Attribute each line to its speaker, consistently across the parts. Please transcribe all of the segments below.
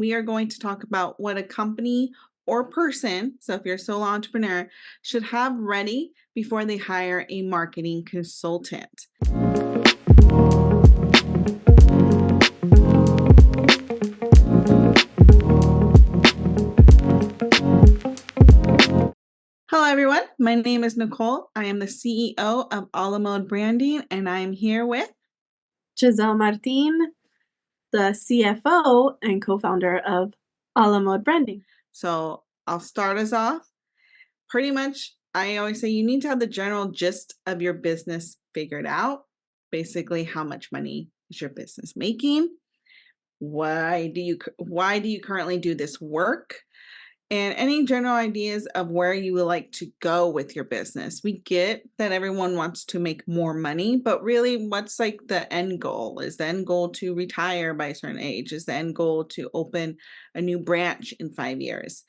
Speaker 1: We are going to talk about what a company or person, so if you're a solo entrepreneur, should have ready before they hire a marketing consultant. Hello, everyone. My name is Nicole. I am the CEO of A La Mode Branding, and I am here with
Speaker 2: Gisel Martin, the CFO and co-founder of A La Mode Branding.
Speaker 1: So I'll start us off. Pretty much, I always say you need to have the general gist of your business figured out. Basically, how much money is your business making? Why do you currently do this work? And any general ideas of where you would like to go with your business. We get that everyone wants to make more money, but really, what's like the end goal? Is the end goal to retire by a certain age? Is the end goal to open a new branch in 5 years?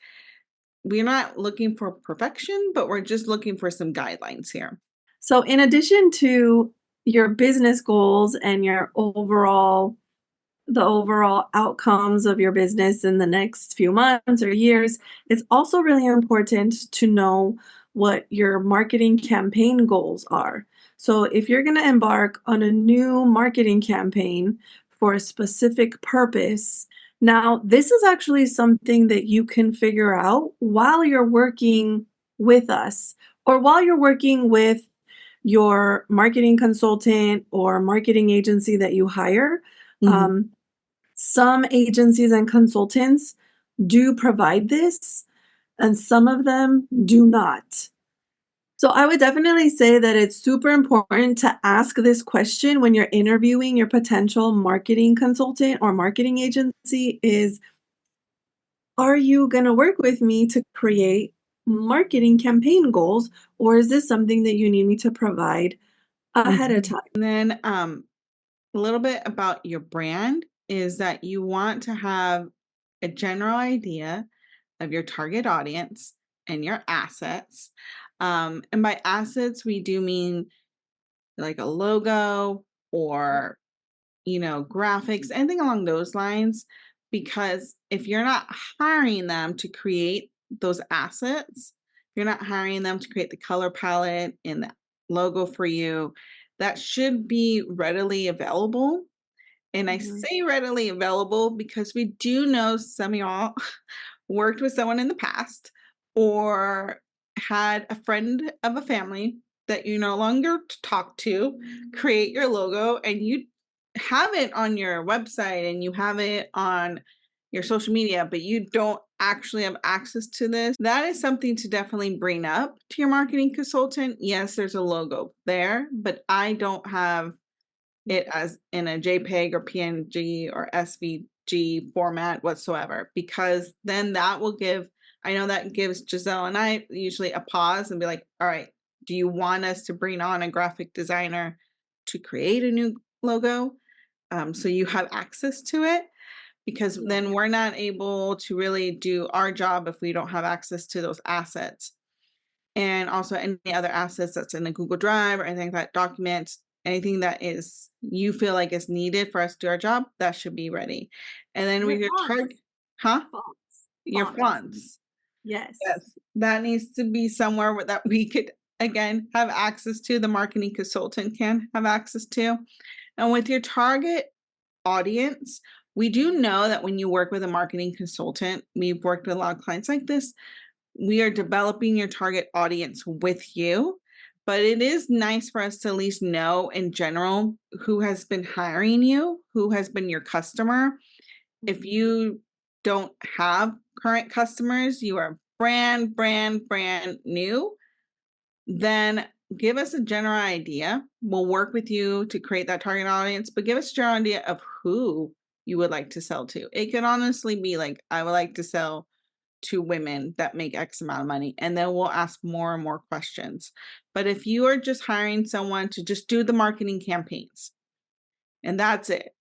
Speaker 1: We're not looking for perfection, but we're just looking for some guidelines here.
Speaker 2: So in addition to your business goals and the overall outcomes of your business in the next few months or years, it's also really important to know what your marketing campaign goals are. So if you're going to embark on a new marketing campaign for a specific purpose, now this is actually something that you can figure out while you're working with us or while you're working with your marketing consultant or marketing agency that you hire. Um, some agencies and consultants do provide this, and some of them do not. So I would definitely say that it's super important to ask this question when you're interviewing your potential marketing consultant or marketing agency is, are you going to work with me to create marketing campaign goals, or is this something that you need me to provide ahead of time?
Speaker 1: And then a little bit about your brand is that you want to have a general idea of your target audience and your assets. And by assets, we do mean like a logo or, graphics, anything along those lines. Because if you're not hiring them to create those assets, you're not hiring them to create the color palette and the logo for you, that should be readily available. And I
Speaker 2: Mhm.
Speaker 1: say readily available because we do know some of y'all worked with someone in the past or had a friend of a family that you no longer talk to create your logo, and you have it on your website and you have it on your social media, but you don't actually have access to this. That is something to definitely bring up to your marketing consultant. Yes, there's a logo there, but I don't have it as in a JPEG or PNG or SVG format whatsoever, because then that will I know that gives Gisel and I usually a pause and be like, all right, do you want us to bring on a graphic designer to create a new logo? So you have access to it, because
Speaker 2: Yeah.
Speaker 1: then we're not able to really do our job if we don't have access to those assets. And also any other assets that's in the Google Drive or anything that documents anything that is you feel like is needed for us to do our job, that should be ready. And then
Speaker 2: Your
Speaker 1: we could
Speaker 2: fonts.
Speaker 1: target, huh?
Speaker 2: Fonts.
Speaker 1: Your
Speaker 2: Fonts.
Speaker 1: fonts.
Speaker 2: Yes.
Speaker 1: Yes, that needs to be somewhere that we could again have access to. The marketing consultant can have access to. And with your target audience, we do know that when you work with a marketing consultant, we've worked with a lot of clients like this, we are developing your target audience with you. But it is nice for us to at least know in general who has been hiring you, who has been your customer. If you don't have current customers, you are brand new, then give us a general idea. We'll work with you to create that target audience, but give us a general idea of who you would like to sell to. It could honestly be like, I would like to sell to women that make X amount of money, and then we'll ask more and more questions. But if you are just hiring someone to just do the marketing campaigns and that's it,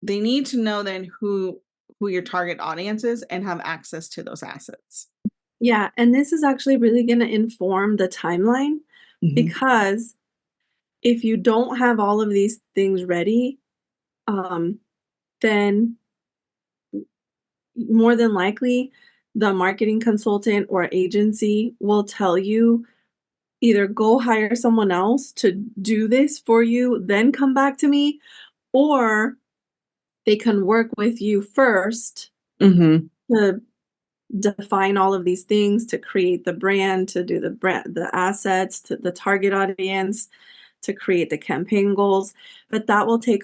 Speaker 1: they need to know then who your target audience is and have access to those assets.
Speaker 2: Yeah, and this is actually really going to inform the timeline because if you don't have all of these things ready, then more than likely, the marketing consultant or agency will tell you either go hire someone else to do this for you, then come back to me, or they can work with you first
Speaker 1: Mm-hmm.
Speaker 2: to define all of these things, to create the brand, to do the assets, to the target audience, to create the campaign goals. But that will take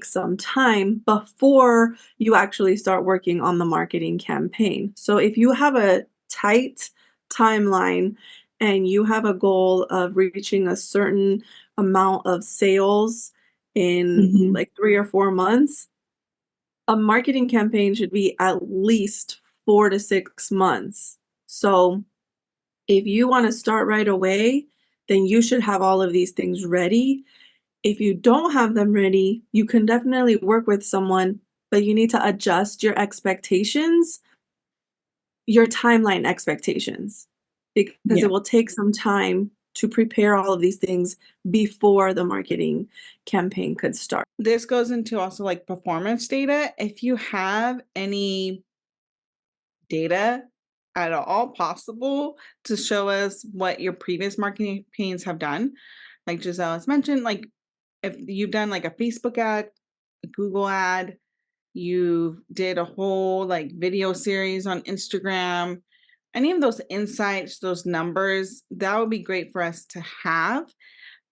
Speaker 2: some time before you actually start working on the marketing campaign. So if you have a tight timeline and you have a goal of reaching a certain amount of sales in
Speaker 1: Mm-hmm.
Speaker 2: like 3 or 4 months, a marketing campaign should be at least 4 to 6 months. So if you want to start right away, then you should have all of these things ready. If you don't have them ready, you can definitely work with someone, but you need to adjust your timeline expectations, because
Speaker 1: Yeah.
Speaker 2: it will take some time to prepare all of these things before the marketing campaign could start.
Speaker 1: This goes into also like performance data. If you have any data at all possible to show us what your previous marketing campaigns have done, like Giselle has mentioned, like if you've done like a Facebook ad, a Google ad, you did a whole like video series on Instagram, any of those insights, those numbers, that would be great for us to have.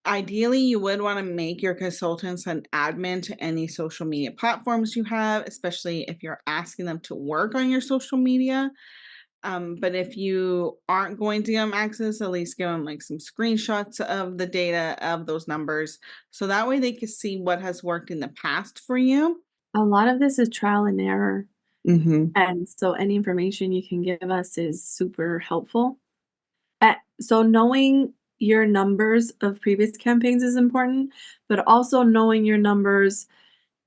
Speaker 1: Ideally, you would want to make your consultants an admin to any social media platforms you have, especially if you're asking them to work on your social media. But if you aren't going to give them access, at least give them like some screenshots of the data of those numbers. So that way they can see what has worked in the past for you.
Speaker 2: A lot of this is trial and error.
Speaker 1: Mm-hmm.
Speaker 2: And so any information you can give us is super helpful. So knowing your numbers of previous campaigns is important, but also knowing your numbers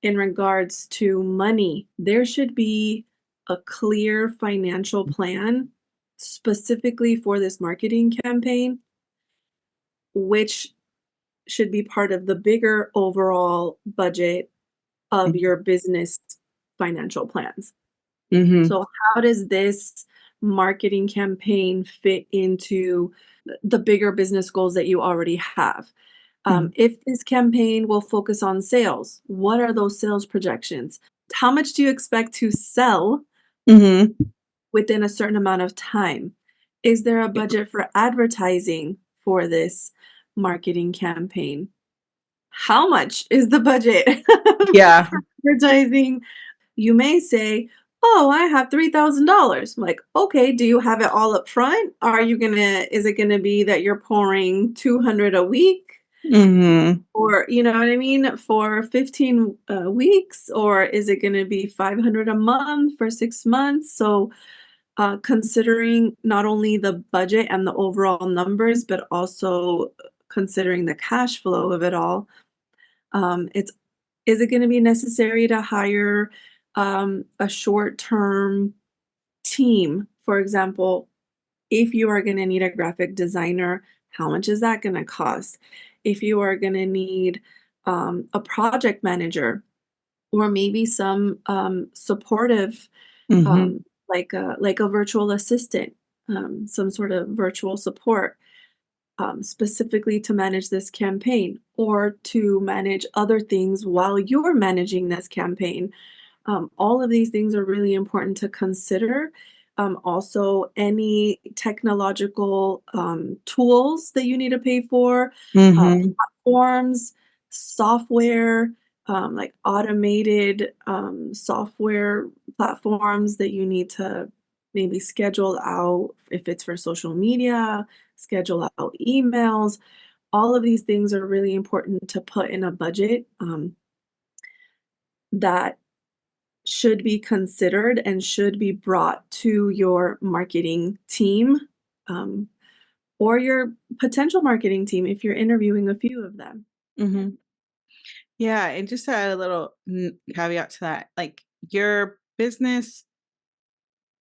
Speaker 2: in regards to money. There should be a clear financial plan specifically for this marketing campaign, which should be part of the bigger overall budget of your business financial plans.
Speaker 1: Mm-hmm.
Speaker 2: So how does this marketing campaign fit into the bigger business goals that you already have?
Speaker 1: Mm-hmm.
Speaker 2: If this campaign will focus on sales, what are those sales projections? How much do you expect to sell
Speaker 1: Mm-hmm.
Speaker 2: within a certain amount of time? Is there a budget for advertising for this marketing campaign? How much is the budget
Speaker 1: Yeah.
Speaker 2: for advertising? You may say, "Oh, I have $3,000." I'm like, "Okay, do you have it all up front? Is it gonna be that you're pouring 200 a week?
Speaker 1: Mm-hmm.
Speaker 2: Or, you know what I mean, for 15 weeks? Or is it gonna be 500 a month for 6 months?" So, considering not only the budget and the overall numbers, but also considering the cash flow of it all, it's is it gonna be necessary to hire, a short-term team? For example, if you are gonna need a graphic designer, how much is that gonna cost? If you are gonna need, a project manager or maybe some, supportive,
Speaker 1: Mm-hmm.
Speaker 2: um, like a virtual assistant, some sort of virtual support, specifically to manage this campaign or to manage other things while you're managing this campaign. All of these things are really important to consider. Also, any technological tools that you need to pay for,
Speaker 1: Mm-hmm.
Speaker 2: platforms, software, like automated software platforms that you need to maybe schedule out if it's for social media, schedule out emails. All of these things are really important to put in a budget that should be considered and should be brought to your marketing team, um, or your potential marketing team if you're interviewing a few of them.
Speaker 1: Mm-hmm. Yeah, and just to add a little caveat to that, like your business,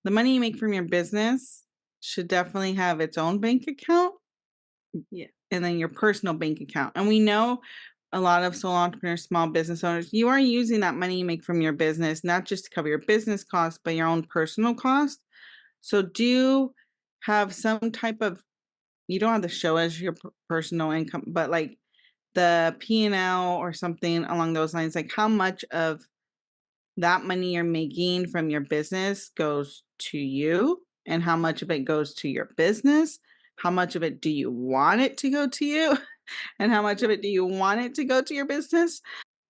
Speaker 1: the money you make from your business should definitely have its own bank account
Speaker 2: Yeah.
Speaker 1: and then your personal bank account. And we know a lot of solo entrepreneurs, small business owners, you are using that money you make from your business, not just to cover your business costs, but your own personal cost. So do have some type of, you don't have to show as your personal income, but like the P&L or something along those lines, like how much of that money you're making from your business goes to you and how much of it goes to your business. How much of it do you want it to go to you? And how much of it do you want it to go to your business?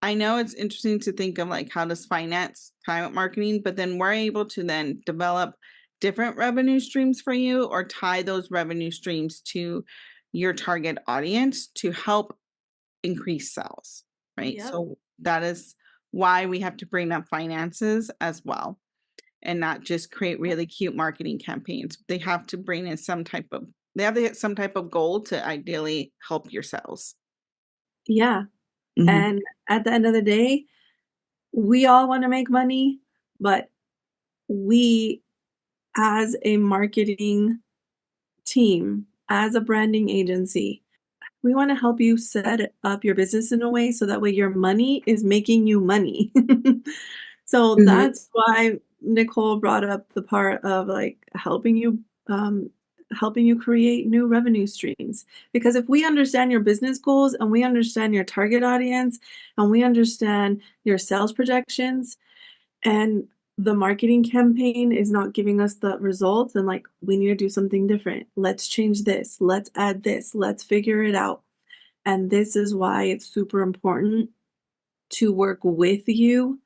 Speaker 1: I know it's interesting to think of like how does finance climate marketing, but then we're able to then develop different revenue streams for you or tie those revenue streams to your target audience to help increase sales, right?
Speaker 2: Yep.
Speaker 1: So that is why we have to bring up finances as well and not just create really cute marketing campaigns. They have to bring in some type of, they have to hit some type of goal to ideally help your sales.
Speaker 2: Yeah.
Speaker 1: Mhm.
Speaker 2: And at the end of the day, we all want to make money, but we, as a marketing team, as a branding agency, we want to help you set up your business in a way so that way your money is making you money. So
Speaker 1: Mhm.
Speaker 2: that's why Nicole brought up the part of like um, helping you create new revenue streams. Because if we understand your business goals and we understand your target audience and we understand your sales projections, and the marketing campaign is not giving us the results, and like we need to do something different. Let's change this. Let's add this. Let's figure it out. And this is why it's super important to work with you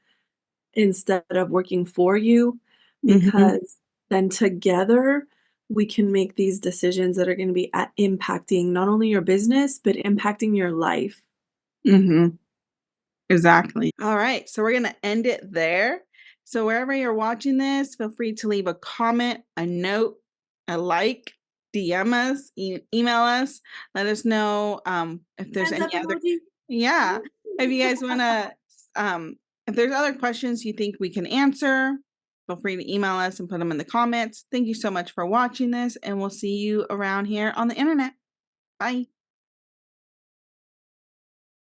Speaker 2: instead of working for you,
Speaker 1: Mhm.
Speaker 2: because then together we can make these decisions that are going to be impacting not only your business, but impacting your life.
Speaker 1: Mhm. Exactly. All right. So we're going to end it there. So wherever you're watching this, feel free to leave a comment, a note, a like, DM us, email us. Let us know if there's
Speaker 2: Hands
Speaker 1: any
Speaker 2: up
Speaker 1: other,
Speaker 2: emoji.
Speaker 1: yeah. If you guys want to, if there's other questions you think we can answer, feel free to email us and put them in the comments. Thank you so much for watching this, and we'll see you around here on the internet. Bye.